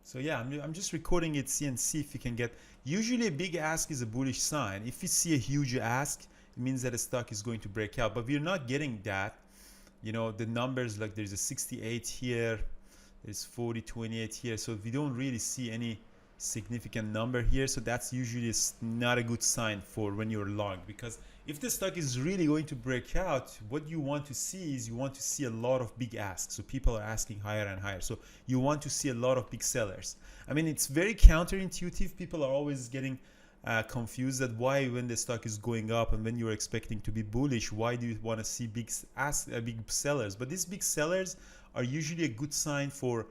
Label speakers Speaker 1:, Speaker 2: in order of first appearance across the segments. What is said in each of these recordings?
Speaker 1: So yeah, I'm just recording it, see and see if you can get. Usually a big ask is a bullish sign. If you see a huge ask, it means that a stock is going to break out. But we're not getting that. You know, the numbers, like there's a 68 here, there's 40, 28 here. So we don't really see any significant number here. So that's usually not a good sign for when you're long, because if the stock is really going to break out, what you want to see is you want to see a lot of big asks. So people are asking higher and higher. So you want to see a lot of big sellers. I mean, it's very counterintuitive. People are always getting confused that why, when the stock is going up and when you're expecting to be bullish, why do you want to see big sellers? But these big sellers are usually a good sign for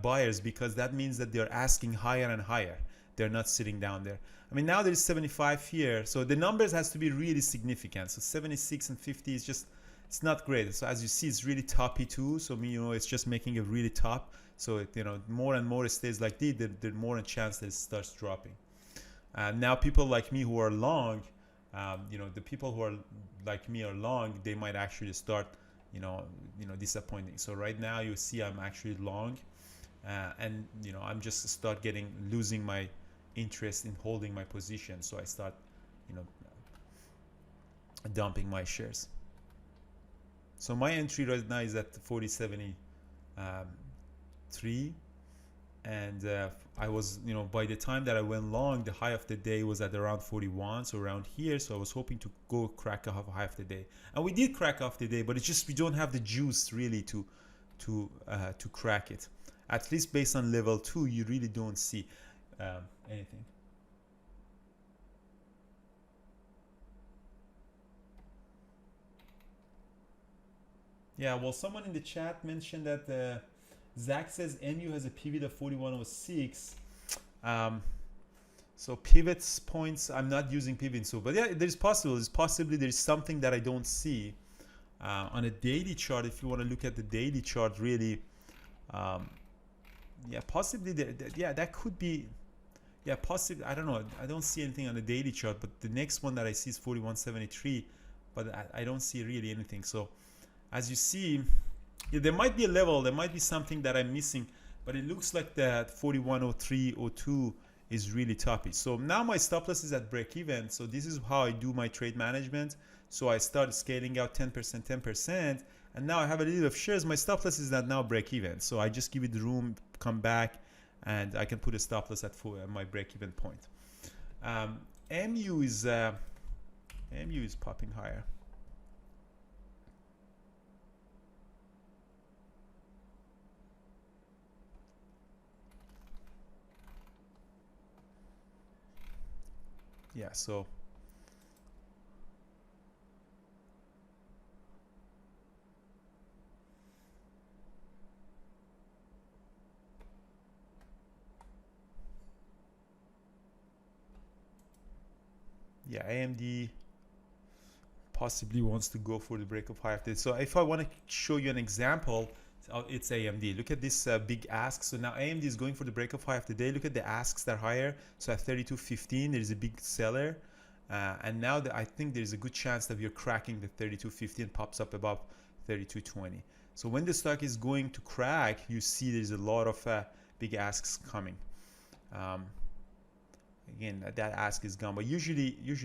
Speaker 1: buyers, because that means that they're asking higher and higher. They're not sitting down there. I mean, now there's 75 here, so the numbers has to be really significant. So 76 and 50 is just, it's not great. So as you see, it's really toppy too. So it's just making it really top. So it, more and more it stays like this, the more a chance that it starts dropping. Now people like me who are long, the people who are like me are long, they might actually start, disappointing. So right now you see I'm actually long, and I'm just losing my interest in holding my position. So I start, dumping my shares. So my entry right now is at 40.73, and I was, by the time that I went long, the high of the day was at around 41, so around here. So I was hoping to go crack off a high of the day, and we did crack off the day, but it's just we don't have the juice really to crack it. At least based on level 2, you really don't see anything. Yeah, well, someone in the chat mentioned that Zach says MU has a pivot of 4106. So pivots points, I'm not using pivot. So, but yeah, there's possibly there's something that I don't see on a daily chart. If you want to look at the daily chart, really, yeah, possibly that could be. Yeah, possibly. I don't know. I don't see anything on the daily chart, but the next one that I see is 4173, but I don't see really anything. So as you see, yeah, there might be a level, there might be something that I'm missing, but it looks like that 4103.02 is really toppy. So now my stop loss is at break even. So this is how I do my trade management. So I start scaling out 10%, 10%, and now I have a little bit of shares. My stop loss is at now break even. So I just give it the room, come back, and I can put a stop loss at my break even point. MU is popping higher. Yeah, so yeah, AMD possibly wants to go for the break of high after. So if I want to show you an example, it's AMD. Look at this big ask. So now AMD is going for the break of high of the day. Look at the asks that are higher. So at 32.15, there is a big seller. And now I think there's a good chance that we're cracking the 32.15, pops up above 32.20. So when the stock is going to crack, you see there's a lot of big asks coming. Again, that ask is gone, but usually you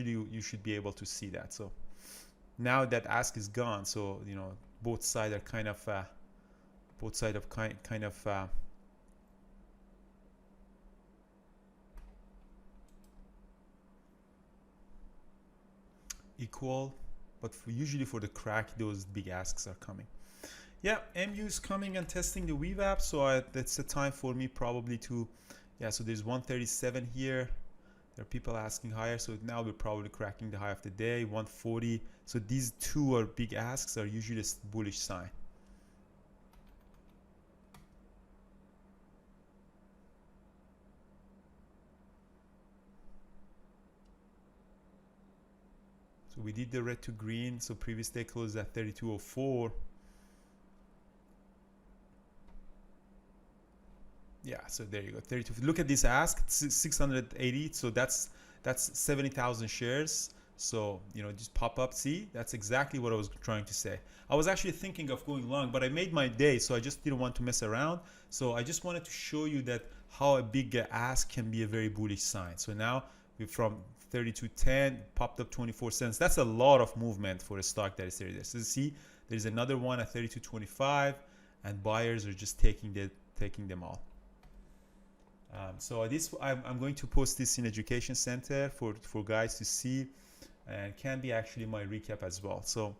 Speaker 1: should be able to see that. So now that ask is gone, so both sides are kind of equal, but usually for the crack, those big asks are coming. Yeah, MU is coming and testing the VWAP, so that's the time for me probably to, yeah, so there's 137 here. There are people asking higher, so now we're probably cracking the high of the day, 140. So these two are big asks, are usually a bullish sign. So we did the red to green, so previous day closed at 32.04. Yeah, so there you go, 32. Look at this ask, 680. So that's 70,000 shares. So, you know, just pop up. See, that's exactly what I was trying to say. I was actually thinking of going long, but I made my day, so I just didn't want to mess around. So I just wanted to show you that how a big ask can be a very bullish sign. So now we're from 32.10 popped up 24 cents. That's a lot of movement for a stock that is there. So see, there's another one at 32.25, and buyers are just taking them all. So this I'm going to post this in Education Center for guys to see, and can be actually my recap as well. So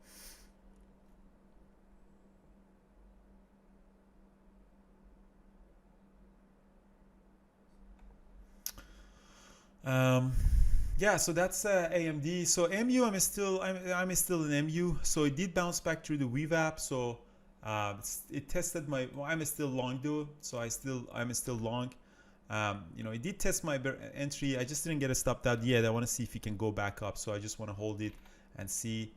Speaker 1: yeah, so that's AMD. So MU, I'm still in MU. So it did bounce back through the VWAP. So it tested my. Well, I'm still long though. So I'm still long. You know, it did test my entry. I just didn't get a stop out yet. I want to see if it can go back up. So I just want to hold it and see.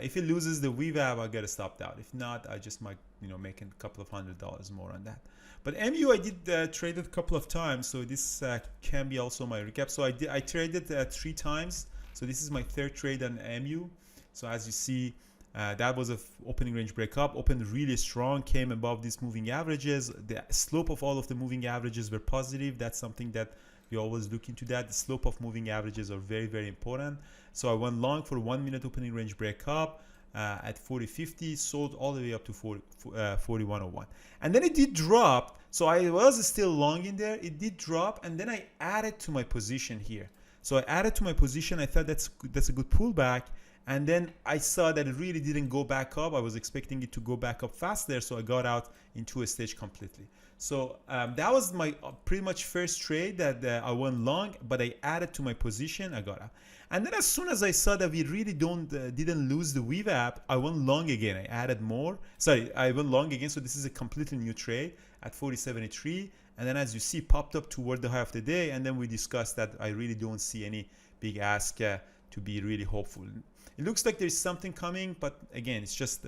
Speaker 1: If it loses the VWAP, I'll get a stop out. If not, I just might, you know, make a couple of $100 more on that. But MU, I did trade it a couple of times, so this can be also my recap. So I traded 3 times. So this is my 3rd trade on MU. So as you see, that was a opening range breakup, opened really strong, came above these moving averages. The slope of all of the moving averages were positive. That's something that we always look into that. The slope of moving averages are very, very important. So I went long for 1 minute opening range breakup at 40.50, sold all the way up to 41.01. And then it did drop. So I was still long in there. It did drop, and then I added to my position here. So I added to my position. I thought that's a good pullback. And then I saw that it really didn't go back up. I was expecting it to go back up faster, so I got out into a stage completely. So that was my pretty much first trade that I went long, but I added to my position. I got out. And then as soon as I saw that we really didn't lose the VWAP, I went long again. I added more. Sorry, I went long again. So this is a completely new trade at 40.73. And then as you see, popped up toward the high of the day. And then we discussed that I really don't see any big ask to be really hopeful. It looks like there's something coming, but again, it's just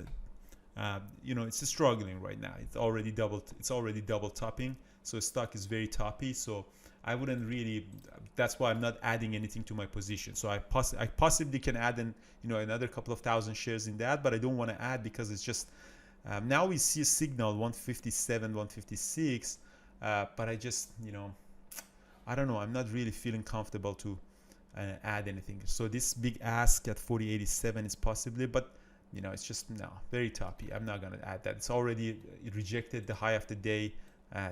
Speaker 1: you know, it's struggling right now. It's already double topping, so stock is very toppy. So I wouldn't really. That's why I'm not adding anything to my position. So I possibly can add another couple of thousand shares in that, but I don't want to add because it's just now we see a signal 157, 156, but I just I don't know. I'm not really feeling comfortable to add anything. So this big ask at 40.87 is possibly, but it's just very toppy. I'm not gonna add that. It's already rejected the high of the day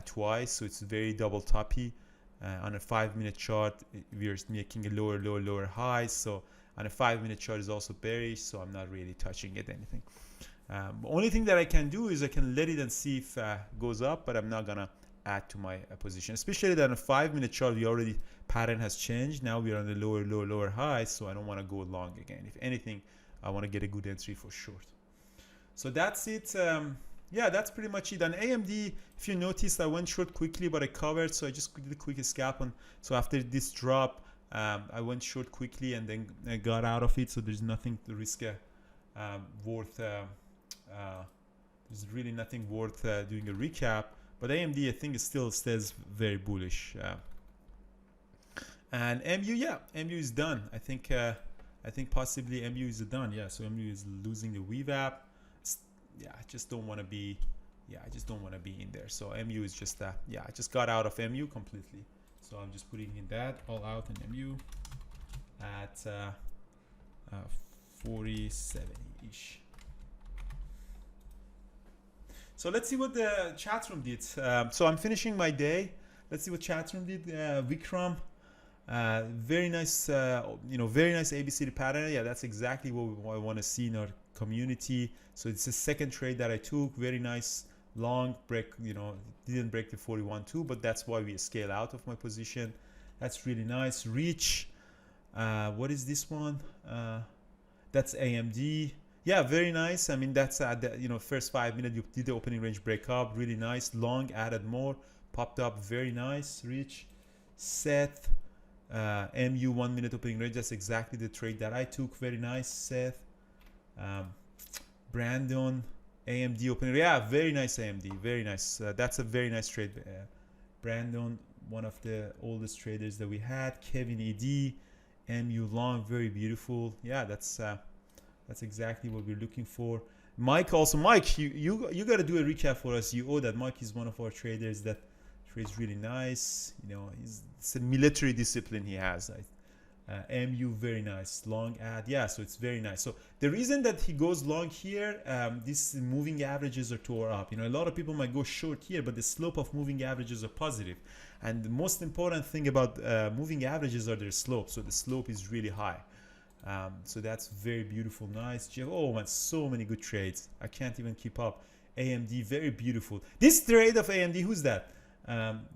Speaker 1: twice, so it's very double toppy. On a 5-minute chart, we're making a lower high. So on a 5-minute chart is also bearish, so I'm not really touching it anything. The only thing that I can do is I can let it and see if it goes up, but I'm not gonna add to my position, especially that on a 5-minute chart we already pattern has changed. Now we're on the lower high, so I don't want to go long again. If anything, I want to get a good entry for short. So that's it. Yeah, that's pretty much it. On AMD, if you noticed, I went short quickly, but I covered, so I just did a quick scalp on. So after this drop, I went short quickly and then I got out of it. So there's nothing to risk worth. There's really nothing worth doing a recap. But AMD, I think, it still stays very bullish. And MU, yeah, MU is done. I think possibly MU is done. Yeah, so MU is losing the VWAP. Yeah, I just don't want to be. Yeah, I just don't want to be in there. So MU is just yeah, I just got out of MU completely. So I'm just putting in that all out in MU at 40.70-ish. So let's see what the chat room did. So I'm finishing my day. Let's see what chat room did. Vikram, very nice, very nice ABCD pattern. Yeah, that's exactly what I want to see in our community. So it's the second trade that I took. Very nice long break. Didn't break the 41.2, but that's why we scale out of my position. That's really nice. Reach. What is this one? That's AMD. Yeah, very nice. I mean, that's at the first 5 minutes you did the opening range breakup. Really nice. Long, added more, popped up. Very nice. Reach, Seth, MU 1 minute opening range. That's exactly the trade that I took. Very nice, Seth. Brandon, AMD opening. Yeah, very nice AMD. Very nice. That's a very nice trade. Brandon, one of the oldest traders that we had. Kevin ED, MU long, very beautiful. Yeah, that's exactly what we're looking for. Mike also, Mike, you got to do a recap for us. You owe that. Mike is one of our traders that trades really nice. You know, it's a military discipline he has. MU, very nice. Long ad, yeah, so it's very nice. So the reason that he goes long here, these moving averages are tore up. You know, a lot of people might go short here, but the slope of moving averages are positive. And the most important thing about moving averages are their slope. So the slope is really high. So that's very beautiful, nice. Oh man, so many good trades. I can't even keep up. AMD, very beautiful. This trade of AMD, who's that?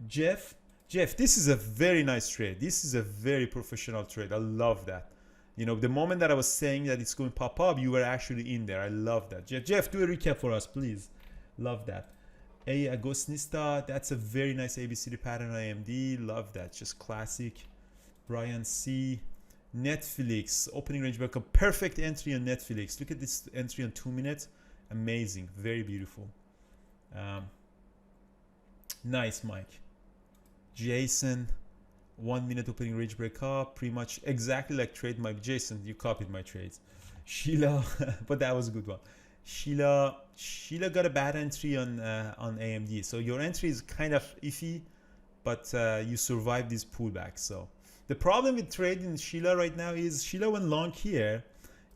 Speaker 1: Jeff, this is a very nice trade. This is a very professional trade. I love that. You know, the moment that I was saying that it's going to pop up, you were actually in there. I love that. Jeff, do a recap for us, please. Love that. Agostinista, that's a very nice ABCD pattern on AMD. Love that. Just classic. Brian C. Netflix, opening range breakup. Perfect entry on Netflix. Look at this entry on 2 minutes. Amazing. Very beautiful. Nice, Mike. Jason, 1 minute opening range breakup. Pretty much exactly like trade Mike. Jason, you copied my trades. Sheila, but that was a good one. Sheila got a bad entry on AMD. So your entry is kind of iffy, but you survived this pullback. So the problem with trading Sheila right now is Sheila went long here,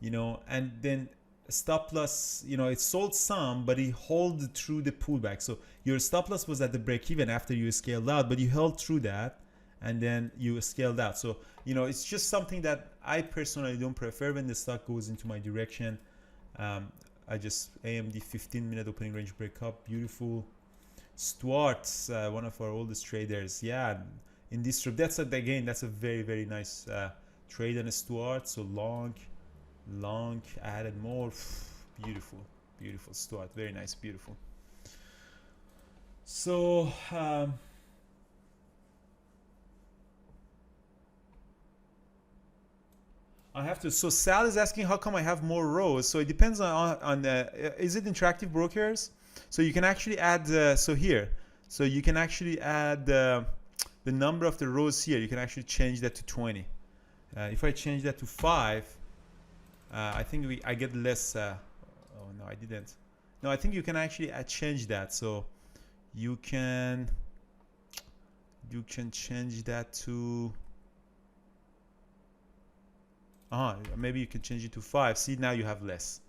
Speaker 1: you know, and then stop loss, you know, it sold some, but it held through the pullback. So your stop loss was at the break even after you scaled out, but you held through that and then you scaled out. So, you know, it's just something that I personally don't prefer when the stock goes into my direction. I just AMD 15-minute opening range breakup, beautiful. Stuart, one of our oldest traders, yeah. In this trip, that's a very, very nice trade on a Stuart. So long, added more. Beautiful Stuart, very nice, beautiful. So I have to. So Sal is asking how come I have more rows. So it depends on the. Is it interactive brokers? So you can actually add. So here, so you can actually add the number of the rows here. You can actually change that to 20. If I change that to 5, I think I get less. Oh no, I didn't. No, I think you can actually change that. So you can change that to. Maybe you can change it to 5. See, now you have less.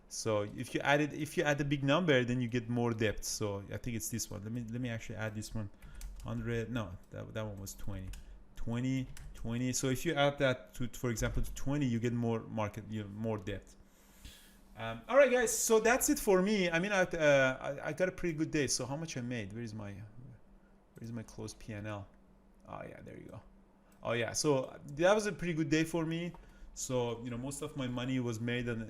Speaker 1: So if you add a big number, then you get more depth. So I think it's this one. Let me actually add this one. 100. No, that one was 20. 20. So if you add that to, for example, to 20, you get more market, more depth. All right, guys. So that's it for me. I mean, I got a pretty good day. So how much I made? Where's my closed P&L? Oh yeah, there you go. Oh yeah. So that was a pretty good day for me. So, you know, most of my money was made on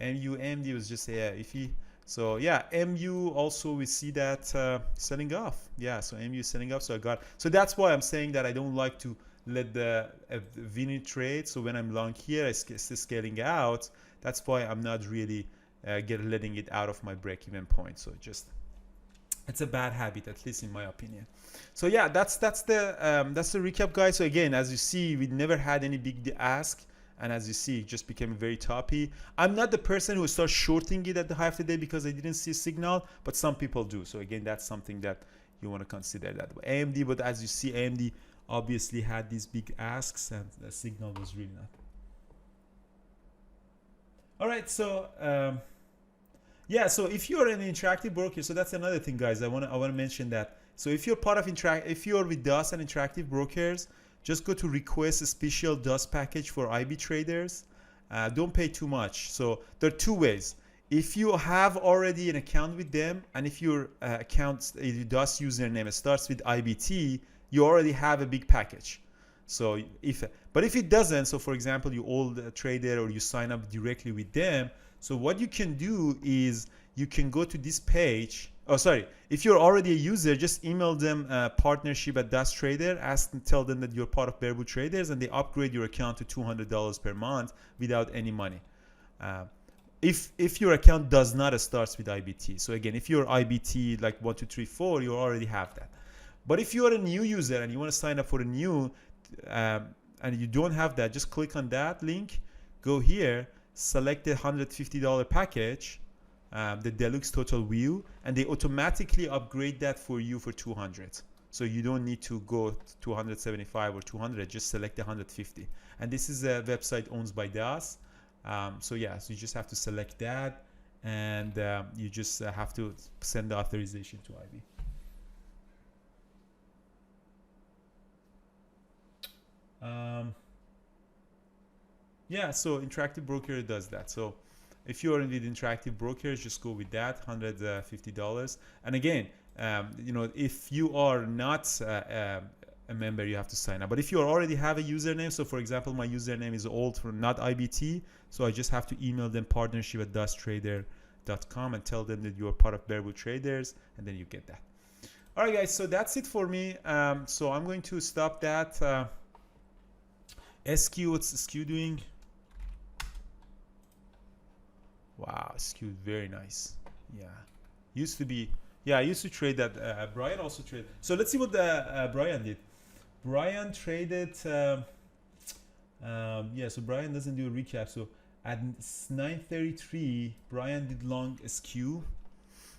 Speaker 1: MU. Was just iffy. So yeah, MU also we see that selling off. Yeah, so MU is selling off. So that's why I'm saying that I don't like to let the VNI trade. So when I'm long here, I still scaling out. That's why I'm not really letting it out of my break-even point. So it's a bad habit, at least in my opinion. So yeah, that's the recap, guys. So again, as you see, we never had any big ask, and as you see, it just became very toppy. I'm not the person who starts shorting it at the high of the day because I didn't see a signal, but some people do. So again, that's something that you want to consider that way. AMD, but as you see, AMD obviously had these big asks, and the signal was really not. All right, so. Yeah, so if you're an interactive broker, so that's another thing, guys. I want to mention that. So if you're part of if you're with DOS and interactive brokers, just go to request a special DOS package for IB traders. Don't pay too much. So there are two ways. If you have already an account with them, and if your account DOS username starts with IBT, you already have a big package. So if it doesn't, so for example, you old trader or you sign up directly with them. So what you can do is you can go to this page. Oh, sorry. If you're already a user, just email them partnership at DOS Trader. Tell them that you're part of Bearboot Traders, and they upgrade your account to $200 per month without any money. If your account does not start with IBT. So again, if you're IBT like 1, 2, 3, 4, you already have that. But if you're a new user and you want to sign up for a new, and you don't have that, just click on that link, go here, select the $150 package, the deluxe total view, and they automatically upgrade that for you for 200. So you don't need to go to 175 or 200, just select the 150. And this is a website owned by DAS. So yeah, so you just have to select that, and you just have to send the authorization to Ivy. Yeah, so Interactive Broker does that. So if you're in with Interactive Brokers, just go with that, $150. And again, you know, if you are not a member, you have to sign up. But if you already have a username, so for example, my username is old from not IBT, so I just have to email them partnership@dastrader.com and tell them that you are part of Bear Bull Traders, and then you get that. All right, guys, so that's it for me. So I'm going to stop that. SQ, what's SQ doing? Wow, SQ, very nice. Yeah, used to be. Yeah, I used to trade that. Brian also traded. So let's see what Brian did. Brian traded. Yeah, so Brian doesn't do a recap. So at 9:33, Brian did long SQ.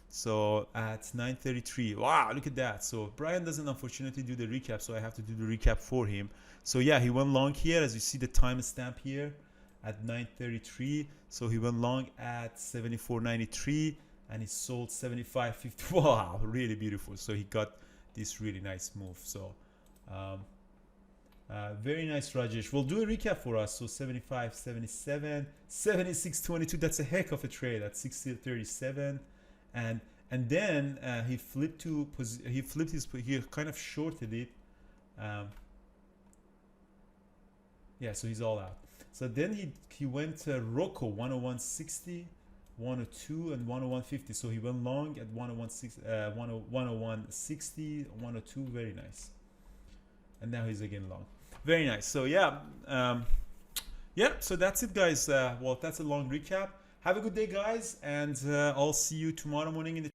Speaker 1: So at 9:33, wow, look at that. So Brian doesn't unfortunately do the recap, so I have to do the recap for him. So yeah, he went long here, as you see the timestamp here at 9:33. So he went long at 74.93 and he sold 75.50. Wow, really beautiful. So he got this really nice move. So very nice, Rajesh. We'll do a recap for us. So 75.77, 76.22. That's a heck of a trade at 60.37. And then he flipped to he kind of shorted it. Yeah, so he's all out. So then he went Rocco 101.60, 102 and 101.50. So he went long at 101.60, 102. Very nice. And now he's again long. Very nice. So yeah, yeah. So that's it, guys. Well, that's a long recap. Have a good day, guys, and I'll see you tomorrow morning in the